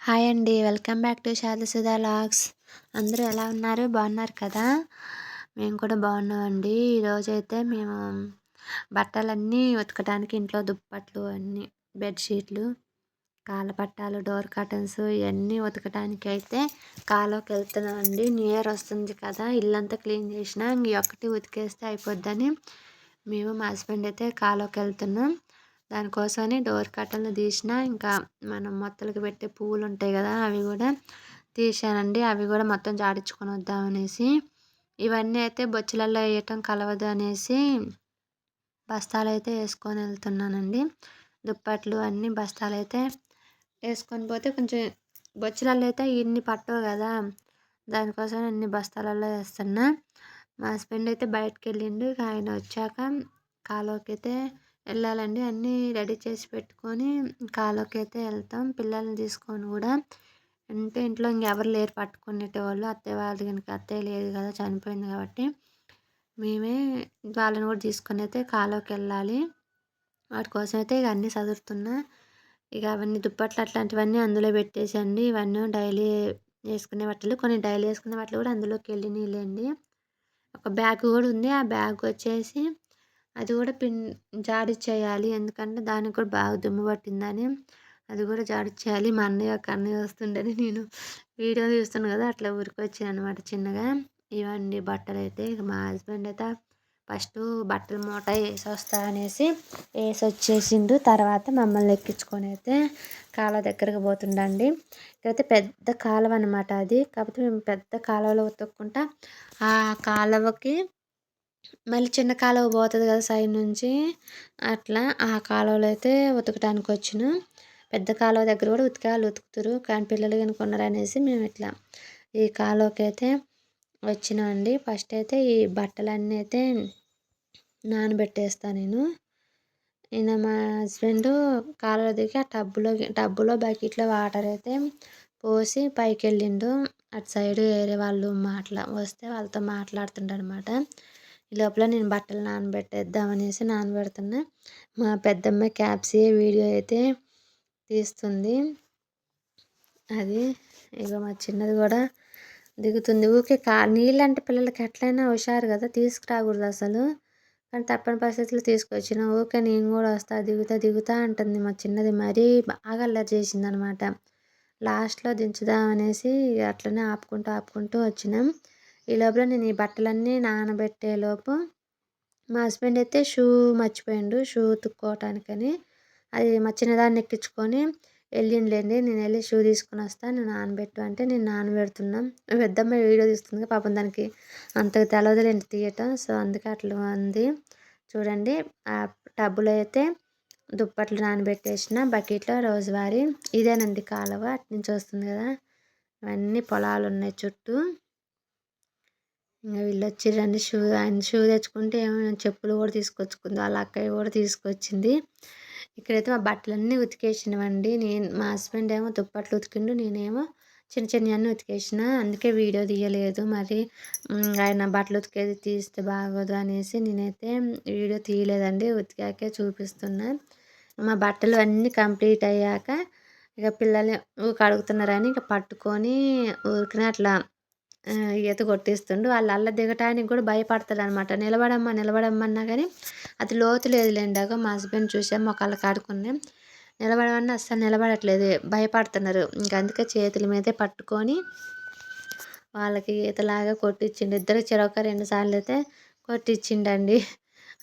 Hi అండి. Welcome back to Sharadasudha vlogs. అందరూ ఎలా ఉన్నారు? బాగున్నారు కదా? మేము కూడా బాగున్నామండి. ఈరోజైతే మేము బట్టలన్నీ ఉతకడానికి ఇంట్లో దుప్పట్లు అన్నీ బెడ్షీట్లు, కాళ్ళపట్టాలు, డోర్ కర్టన్స్ ఇవన్నీ ఉతకడానికి అయితే కాలువకి వెళ్తున్నామండి. న్యూ ఇయర్ వస్తుంది కదా, ఇల్లంతా క్లీన్ చేసినా ఈ ఒక్కటి ఉతికేస్తే అయిపోద్దని మేము మా హస్బెండ్ అయితే కాలువకి వెళ్తున్నాం. దానికోసమని డోర్ కర్టన్లు తీసిన, ఇంకా మనం మొత్తలకి పెట్టే పువ్వులు ఉంటాయి కదా, అవి కూడా తీసానండి. అవి కూడా మొత్తం జాడించుకొని వద్దామనేసి, ఇవన్నీ అయితే బొచ్చులలో వేయటం కలవదు అనేసి బస్తాలు అయితే వేసుకొని వెళ్తున్నానండి. దుప్పట్లు అన్నీ బస్తాలు అయితే వేసుకొని పోతే కొంచెం బొచ్చులలో అయితే ఇన్ని పట్టవు కదా, దానికోసం అన్ని బస్తాలలో వేస్తున్నా. మా హస్బెండ్ అయితే బయటకు వెళ్ళిండు. ఆయన వచ్చాక కాలువకి అయితే వెళ్ళాలండి. అన్నీ రెడీ చేసి పెట్టుకొని కాలువకి అయితే వెళ్తాం, పిల్లల్ని తీసుకొని కూడా. అంటే ఇంట్లో ఇంకెవరు లేరు పట్టుకునేటోళ్ళు. అత్తయ్య వాళ్ళది కనుక అత్తయ్య లేదు కదా, చనిపోయింది కాబట్టి మేమే వాళ్ళని కూడా తీసుకొని అయితే కాలువకి వెళ్ళాలి. వాటి కోసం అయితే ఇక అన్నీ చదువుతున్నా. ఇక అవన్నీ దుప్పట్లు అట్లాంటివన్నీ అందులో పెట్టేసండి. ఇవన్నీ డైలీ వేసుకునే బట్టలు, కొన్ని డైలీ వేసుకునే బట్టలు కూడా అందులోకి వెళ్ళినాయిలేండి. ఒక బ్యాగ్ కూడా ఉంది. ఆ బ్యాగ్ వచ్చేసి అది కూడా జాడిచ్చేయాలి, ఎందుకంటే దానికి కూడా బాగా దుమ్ము పట్టిందని అది కూడా జాడిచ్చేయాలి. మా అన్నయ్య వస్తుండని నేను వీడియో తీస్తున్నాను కదా, అట్లా ఊరికొచ్చాను అనమాట చిన్నగా. ఇవన్నీ బట్టలు అయితే ఇక మా హస్బెండ్ అయితే ఫస్ట్ బట్టల మూట వేసి వస్తా అనేసి వేసి వచ్చేసిండు. తర్వాత మమ్మల్ని ఎక్కించుకొని అయితే కాలువ దగ్గరకు పోతుండండి. ఇక్కడైతే పెద్ద కాలువ అనమాట అది. కాకపోతే మేము పెద్ద కాలువలో ఉతుక్కుంటా ఆ కాలువకి మళ్ళీ చిన్న కాలువ పోతుంది కదా సైడ్ నుంచి, అట్లా ఆ కాలువలో అయితే ఉతకడానికి వచ్చిన. పెద్ద కాలువ దగ్గర కూడా ఉతుకుతారు, కానీ పిల్లలు కనుక ఉన్నారనేసి మేము ఇట్లా ఈ కాలువకి అయితే వచ్చినామండి. ఫస్ట్ అయితే ఈ బట్టలన్నీ అయితే నానబెట్టేస్తాను నేను. ఈయన మా హస్బెండ్ కాలువ దిగి ఆ టబ్బులో బకెట్లో వాటర్ అయితే పోసి పైకి వెళ్ళిండు. అటు సైడ్ వేరే వాళ్ళు వస్తే వాళ్ళతో మాట్లాడుతుంటారు అనమాట. ఈ లోపల నేను బట్టలు నానబెట్టేద్దామనేసి నానబెడుతున్నా. మా పెద్దమ్మ క్యాప్సీ వీడియో అయితే తీస్తుంది. అది ఇక మా చిన్నది కూడా దిగుతుంది. ఊరికే నీళ్ళంటే పిల్లలకి ఎట్లయినా హుషారు కదా, తీసుకురాకూడదు అసలు. కానీ తప్పని పరిస్థితులు తీసుకొచ్చిన. ఊరికే నేను కూడా వస్తా దిగుతా అంటుంది మా చిన్నది. మరీ బాగా అల్లరి చేసింది అనమాట. లాస్ట్లో దించుదామనేసి అట్లనే ఆపుకుంటూ వచ్చినాం. ఈ లోపల నేను ఈ బట్టలన్నీ నానబెట్టేలోపు మా హస్బెండ్ అయితే షూ మర్చిపోయిండు, షూ ఉతుక్కోవటానికని. అది మా చిన్నదాన్ని ఎక్కించుకొని వెళ్ళిండులేండి. నేను వెళ్ళి షూ తీసుకొని వస్తాను, నువ్వు నానబెట్టు అంటే నేను నానబెడుతున్నాం. పెద్దమ్మ వీడియో తీస్తుంది, పాపం దానికి అంతగా తెలవదులేండి తీయటం. సో అందుకే అట్లా ఉంది. చూడండి, ఆ టబ్బులో అయితే దుప్పట్లు నానబెట్టేసిన, బకెట్లో రోజువారీ. ఇదేనండి కాలువ, అటు నుంచి వస్తుంది కదా. ఇవన్నీ పొలాలు ఉన్నాయి చుట్టూ. ఇంకా వీళ్ళు వచ్చిర్రండి. ఆయన షూ తెచ్చుకుంటే ఏమైనా చెప్పులు కూడా తీసుకొచ్చుకుంది. వాళ్ళ అక్కయ్య కూడా తీసుకొచ్చింది. ఇక్కడైతే మా బట్టలన్నీ ఉతికేసినవండి. మా హస్బెండ్ ఏమో దుప్పట్లు ఉతికిండు, నేనేమో చిన్నవన్నీ ఉతికేసిన. అందుకే వీడియో తీయలేదు. మరి ఆయన బట్టలు ఉతికేది తీస్తే బాగోదు అనేసి నేనైతే వీడియో తీయలేదండి. ఉతికాకే చూపిస్తున్నా. మా బట్టలు అన్నీ కంప్లీట్ అయ్యాక ఇక పిల్లలు ఊరికి అడుగుతున్నారని ఇక పట్టుకొని ఊరికనే అట్లా ఈత కొట్టిస్తుండు. వాళ్ళు దిగటానికి కూడా భయపడతాడు అనమాట. నిలబడమ్మన్నా కానీ అది లోతు లేదులేండి. మా హస్బెండ్ చూసాం ఒకళ్ళకి ఆడుకున్నాం. నిలబడమన్నా అస్సలు నిలబడట్లేదు, భయపడుతున్నారు. ఇంకా అందుకే చేతుల మీదే పట్టుకొని వాళ్ళకి ఈతలాగా కొట్టించిండు. ఇద్దరు చెరొక 2 సార్లు అయితే కొట్టించిండండి.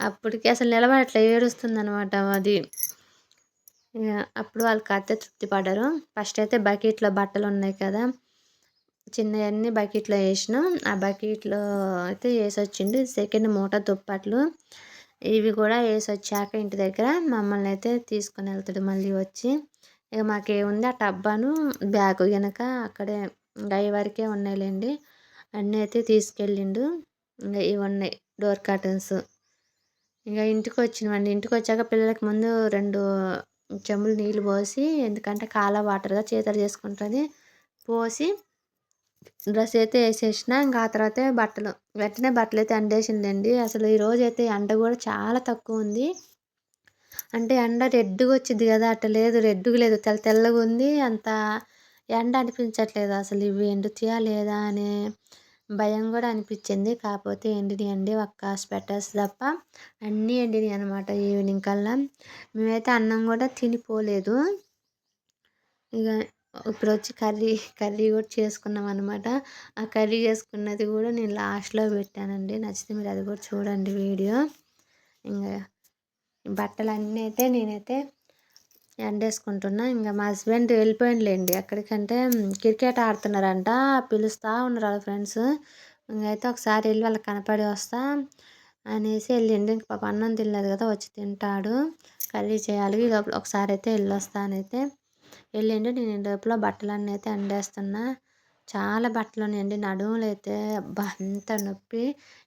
అప్పటికి అసలు నిలబడట్లేదు, ఏడుస్తుంది అనమాట అది. అప్పుడు వాళ్ళకి అయితే తృప్తి పడ్డారు. ఫస్ట్ అయితే బకెట్లో బట్టలు ఉన్నాయి కదా, చిన్నవన్నీ బకెట్లో వేసినాం. ఆ బకెట్లో అయితే వేసి వచ్చిండు. సెకండ్ మూట దుప్పట్లు ఇవి కూడా వేసి వచ్చాక ఇంటి దగ్గర మమ్మల్ని అయితే తీసుకొని వెళ్తాడు మళ్ళీ వచ్చి. ఇక మాకేముంది, ఆ టబ్బాను బ్యాగ్ వెనక అక్కడే అవి వరకే ఉన్నాయిలేండి. అన్నీ అయితే తీసుకెళ్ళిండు. ఇంకా ఇవి ఉన్నాయి డోర్ కర్టన్స్. ఇంకా ఇంటికి వచ్చినామండి. ఇంటికి వచ్చాక పిల్లలకి ముందు 2 చెంబులు నీళ్ళు పోసి, ఎందుకంటే కాలువ వాటర్గా చేతులు చేసుకుంటుంది, పోసి డ్రెస్ అయితే వేసేసిన. ఇంకా ఆ తర్వాత వెంటనే బట్టలు అయితే ఎండేసిందండి. అసలు ఈరోజు అయితే ఎండ కూడా చాలా తక్కువ ఉంది. అంటే ఎండ రెడ్గా వచ్చింది కదా, అట్ట లేదు, రెడ్గా లేదు, తెల్లగా ఉంది. అంత ఎండ అనిపించట్లేదు అసలు. ఇవి ఎండుతాయా లేదా అనే భయం గూడా అనిపిచ్చింది. కాపోతే ఎండినియండి. ఒక్క స్వెటర్స్ తప్ప అన్నీ ఎండినియనమాట ఈవినింగ్ కల్లా. మేమైతే అన్నం గూడా తినిపోలేదు. ఇగ ఇప్పుడొచ్చి కర్రీ గూడా చేసుకున్నామనమాట. ఆ కర్రీ చేసుకున్నది గూడా నేను లాస్ట్‌లో పెట్టానండి. నచ్చితే మీరు అది గూడా చూడండి వీడియో. ఇంగ బట్టలన్నీ అయితే నేనైతే ఎండేసుకుంటున్నా. ఇంగ మా హస్బెండ్ వెళ్ళిపోయిండులెండి. ఎక్కడికంటే క్రికెట్ ఆడుతున్నారంట. పిలుస్తా ఉన్నారు ఆళ్ళ ఫ్రెండ్స్. ఇంగైతే ఒకసారి ఎళ్లి వాళ్ళకి కనపడి వస్తా అనేసి ఎళ్ళిండు. ఇంక పాపం అన్నం తినలేదు కదా! వచ్చి తింటాడు. కర్రీ చేయాలి. ఈ లోపల ఒకసారైతే ఎళ్ళొస్తా అనైతే ఎళ్ళిండు. నేను ఈ లోపల బట్టలన్నీ అయితే ఎండేస్తున్నా. చాలా బట్టలున్నాయండి. నడుములైతే అబ్బా! ఎంత నొప్పి.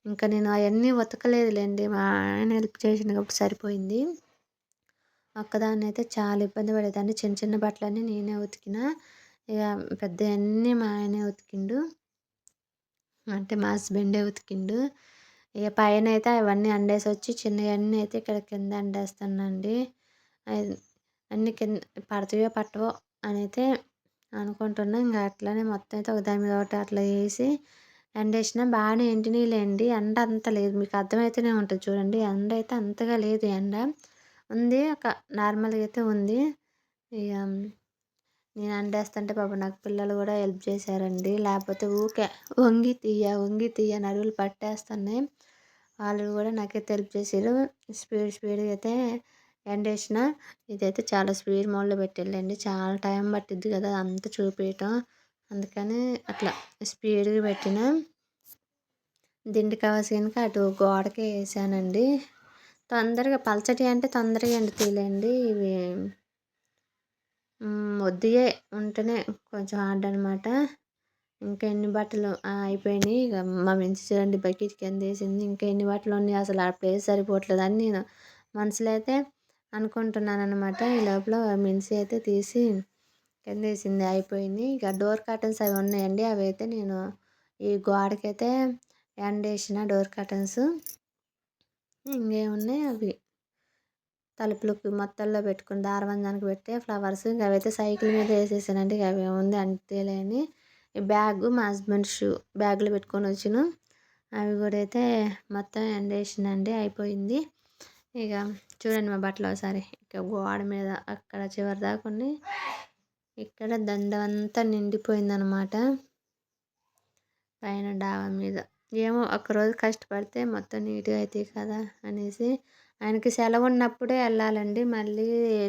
ఇంక నేను అయన్నీ ఉతకలేదులెండి. మా ఆయన హెల్ప్ చేసిండు కాబట్టి సరిపోయింది. ఒక్కదాన్నయితే చాలా ఇబ్బంది పడేదాన్ని. చిన్న చిన్న బట్టలన్నీ నేనే ఉతికినా. ఇగ పెద్దయన్నీ మా ఆయనే ఉతికిండు. అంటే మా హస్బెండే ఉతికిండు. ఇగ పైనయితే అవన్నీ ఎండేసొచ్చి చిన్నయన్నీ అయితే ఇక్కడ కింద ఎండేస్తానండి. అయి అన్నీ కింద పడతాయో పట్టవో అనైతే అనుకుంటున్నా. ఇంగ అట్లనే మొత్తం అయితే ఒకదాని మీద ఒకటి అట్లా ఏసి ఎండేసినా. బాగానే ఎండినియిలేండి. ఎండ అంత లేదు. మీకు అర్థమైతేనే ఉంటది చూడండి. ఎండ అయితే అంతగా లేదు ఎండ. ఉంది. ఒక నార్మల్‌గా అయితే ఉంది. ఇగ నేను ఎండేస్తుంటే పాపం నాకు పిల్లలు గూడా హెల్ప్ చేశారండి. లేపోతే ఊకే వంగి తీయ నడుములు పట్టేస్తున్నాయి. వాళ్ళు గూడా నాకైతే హెల్ప్ చేసిర్రు. స్పీడ్‌గా అయితే ఎండేసిన. ఇదైతే చాలా స్పీడ్ మోడ్‌లో పెట్టానులెండి. చాలా టైం పట్టిద్ది గదా! అదంతా చూపియటం. అందుకని అట్లా స్పీడ్‌గా పెట్టిన. దిండు కవర్స్ గనుక అటు గోడకే ఏసానండి. తొందరగా పల్చటియి అంటే తొందరగా ఎండుతాయిలేండి. ఇవి మొద్దుయే ఉంటేనే కొంచెం హార్డ్ అనమాట. ఇంకా ఎన్ని బట్టలు అయిపోయినాయి. ఇగ మా మించి చూడండి బకెట్ కిందేసింది. ఇంకా ఎన్ని బట్టలున్నాయి అసలు ఆ ప్లేస్ సరిపోవట్లేదని నేను మనసులో అయితే అనుకుంటున్నాననమాట. ఈ లోపల మిన్సీ అయితే తీసి కిందేసింది. అయిపోయినాయి. ఇక డోర్ కర్టన్స్ అవి ఉన్నాయండి. అవైతే నేను ఈ గోడకైతే ఎండేసిన డోర్ కర్టన్స్. ఇంకేమున్నాయి అవి తలుపులకి మొత్తంలో పెట్టుకుని దారవందానికి పెట్టే ఫ్లవర్స్ అవైతే సైకిల్ మీద వేసేసానండి. ఇక అవి ఏముంది అంతేలే అని. ఈ బ్యాగు మా హస్బెండ్ బ్యాగ్లో పెట్టుకొని వచ్చాను. అవి కూడా అయితే మొత్తం ఎండేసినండి. అయిపోయింది. ఇక చూడండి మా బట్టలు ఒకసారి. ఇక గోడ మీద అక్కడ చివరి దాకా ఉండి ఇక్కడ దండం అంతా నిండిపోయిందనమాట. పైన డాబా మీద ఏమో ఒక్కరోజు కష్టపడితే మొత్తం నీట్‌గా అవుతాయి కదా అనేసి. ఆయనకి సెలవున్నప్పుడే వెళ్ళాలండి. మళ్ళీ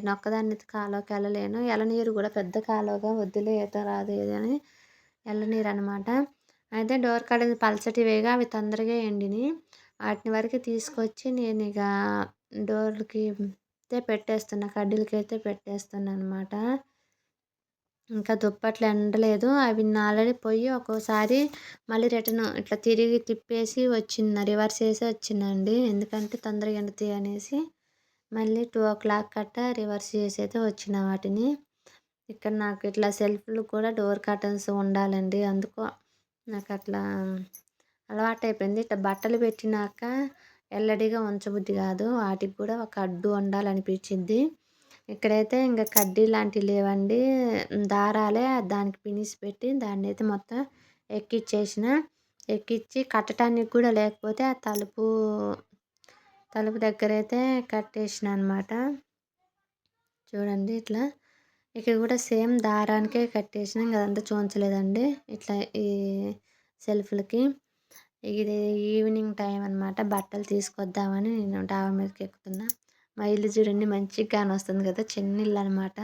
నొక్కదాన్ని కాలువకి వెళ్ళలేను. ఎళ్ళనీరు కూడా పెద్ద కాలువగా వద్దులే ఈత రాదు ఇది అని ఎళ్ళనీరనమాట. అయితే డోర్ కర్టెన్స్ పల్చటివేగా అవి తొందరగా ఎండినియి. వాటిని వరకు తీసుకొచ్చి నేనిక డోర్‌లకి అయితే పెట్టేస్తున్నా. కడ్డీలకైతే పెట్టేస్తున్నాననమాట. ఇంకా దుప్పట్లు ఎండలేదు. అవి నిన్న ఆల్రెడీ పొయ్యి ఒక్కోసారి మళ్ళీ రిటర్న్ ఇట్లా తిరిగి తిప్పేసి వచ్చిన రివర్స్ చేసి వచ్చిందండి. ఎందుకంటే తొందరగా ఎండుతాయి అనేసి. మళ్ళీ 2:00 కట్టా రివర్స్ చేసి అయితే వచ్చిన వాటిని. ఇక్కడ నాకు ఇట్లా సెల్ఫ్‌లు కూడా డోర్ కర్టన్స్ ఉండాలండి. అందుకో నాకు అట్లా అలవాటైపోయింది. ఇట్లా బట్టలు పెట్టినాక ఎల్లడిగా ఉంచబుద్ధి కాదు. వాటికి కూడా ఒక అడ్డు ఉండాలనిపించిద్ది. ఇక్కడైతే ఇంక కడ్డీ లాంటివి లేవండి. దారాలే దానికి పినిసి పెట్టి దాన్నైతే మొత్తం ఎక్కిచ్చేసిన. ఎక్కిచ్చి కట్టటానికి కూడా లేకపోతే ఆ తలుపు దగ్గరైతే కట్టేసిన అనమాట. చూడండి ఇట్లా. ఇక్కడ కూడా సేమ్ దారానికే కట్టేసిన. ఇంక అదంతా చూయించలేదండి. ఇట్లా ఈ సెల్ఫ్‌లకి. ఇది ఈవినింగ్ టైం అనమాట. బట్టలు తీసుకొద్దామని నేను డాబా మీదకి ఎక్కుతున్నా. మా ఇల్లు చూడండి మంచిగా కానొస్తుంది కదా! చిన్న ఇల్లు అనమాట.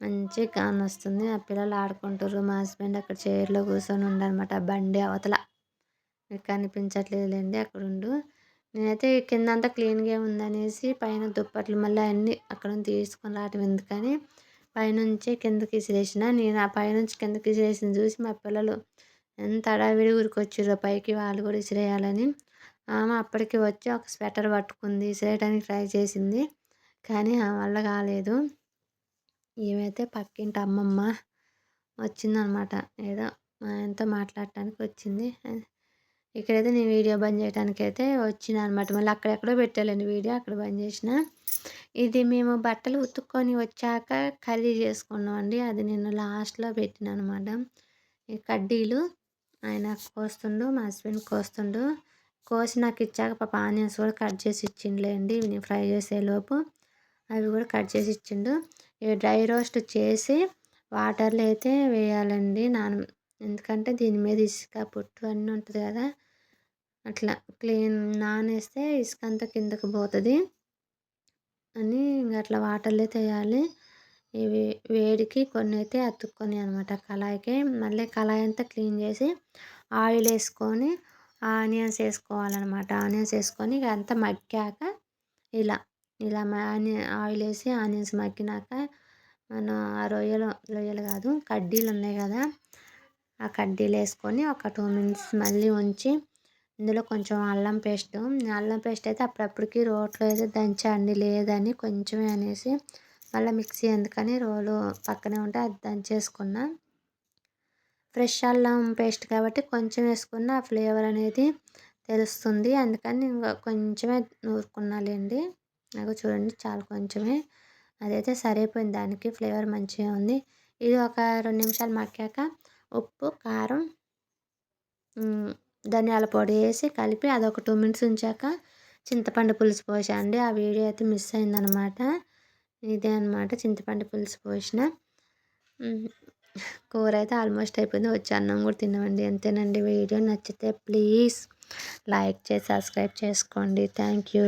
మంచిగా కానొస్తుంది. ఆ పిల్లలు ఆడుకుంటుర్రు. మా హస్బెండ్ అక్కడ చైర్‌లో కూర్చొని ఉండనమాట. ఆ బండి అవతల. మీకు కనిపించట్లేదులెండి అక్కడుండు. నేనైతే కిందంతా క్లీన్‌గా ఉందనేసి పైన దుప్పట్లు మళ్ళీ అన్నీ అక్కడ నుంచి తీసుకొని రావటం ఎందుకని పైనుంచి కిందకి విసిరేసిన. నేను ఆ పైనుంచి కిందకి విసిరేసింది చూసి మా పిల్లలు ఎంత హడావిడిగా ఉరికొచ్చిర్రో పైకి వాళ్ళు కూడా విసిరేయాలని. ఆమె అప్పటికి వచ్చి ఒక స్వెటర్ పట్టుకుంది. విసిరేయడానికి ట్రై చేసింది. కానీ ఆమె వల్ల కాలేదు. ఈమైతే పక్కింటి అమ్మమ్మ వచ్చిందనమాట. ఏదో మా ఆయనతో మాట్లాడటానికి వచ్చింది. ఇక్కడైతే నేను వీడియో బంద్ చేయడానికైతే వచ్చినా అనమాట. మళ్ళీ అక్కడెక్కడో పెట్టాలండి వీడియో. అక్కడ బంద్ చేసిన. ఇది మేము బట్టలు ఉతుక్కొని వచ్చాక కర్రీ చేసుకున్నామండి. అది నేను లాస్ట్‌లో పెట్టినాననమాట. ఈ కడ్డీలు ఆయన కోస్తుండు, మా హస్బెండ్ కోస్తుండు. కోసి నాకిచ్చాక పాపం ఆనియన్స్ కూడా కట్ చేసి ఇచ్చిండులేండి. ఇవి నేను ఫ్రై చేసేలోపు అవి కూడా కట్ చేసి ఇచ్చిండు. ఇవి డ్రై రోస్ట్ చేసి వాటర్‌లో అయితే వేయాలండి. ఎందుకంటే దీని మీద ఇసుక, పుట్టు అన్నీ ఉంటది కదా! అట్లా నానేస్తే ఇసుకంతా కిందకి పోతది అని ఇంగ అట్లా వాటర్‌లో అయితే ఎయాలి. ఇవి వేడికి కొన్నైతే అతుక్కున్నాయనమాట కళాయికి. మళ్ళీ కళాయి అంతా క్లీన్ చేసి ఆయిలేసుకొని ఆనియన్స్ ఏసుకోవాలనమాట. ఆనియన్స్ ఏసుకొని ఇక అంతా మగ్గాక ఇలా, ఇలా ఆయిలేసి ఆనియన్స్ మగ్గినాక మనం ఆ రొయ్యలు కాదు కడ్డీలున్నాయి కదా! ఆ కడ్డీలేసుకొని ఒక 2 మినిట్స్ మళ్ళీ ఉంచి ఇందులో కొంచెం అల్లం పేస్ట్ అయితే అప్పుడప్పటికి రోట్లో అయితే దంచాండి. లేదని కొంచెమే అనేసి మళ్ళీ మిక్సీ ఎందుకని రోలు పక్కనే ఉంటే అది దంచేసుకున్నా. ఫ్రెష్ అల్లం పేస్ట్ కాబట్టి కొంచెం వేసుకున్న ఆ ఫ్లేవర్ అనేది తెలుస్తుంది. అందుకని ఇంక కొంచెమే నూరుకున్నాలేండి. అగో చూడండి చాలా కొంచెమే. అదైతే సరిపోయింది దానికి ఫ్లేవర్ మంచిగా ఉంది. ఇది ఒక 2 నిమిషాలు మగ్గాక ఉప్పు, కారం, ధనియాల పొడి వేసి కలిపి అదొక 2 మినిట్స్ ఉంచాక చింతపండు పులుసు పోసా అండి. ఆ వీడియో అయితే మిస్ అయిందనమాట. ఇదే అనమాట చింతపండు పులుసు పోసిన. కూర అయితే ఆల్మోస్ట్ అయిపోయింది. వచ్చి అన్నం కూడా తిన్నామండి. అంతేనండి. వీడియో నచ్చితే ప్లీజ్ లైక్ చేసి సబ్స్క్రైబ్ చేసుకోండి. Thank you.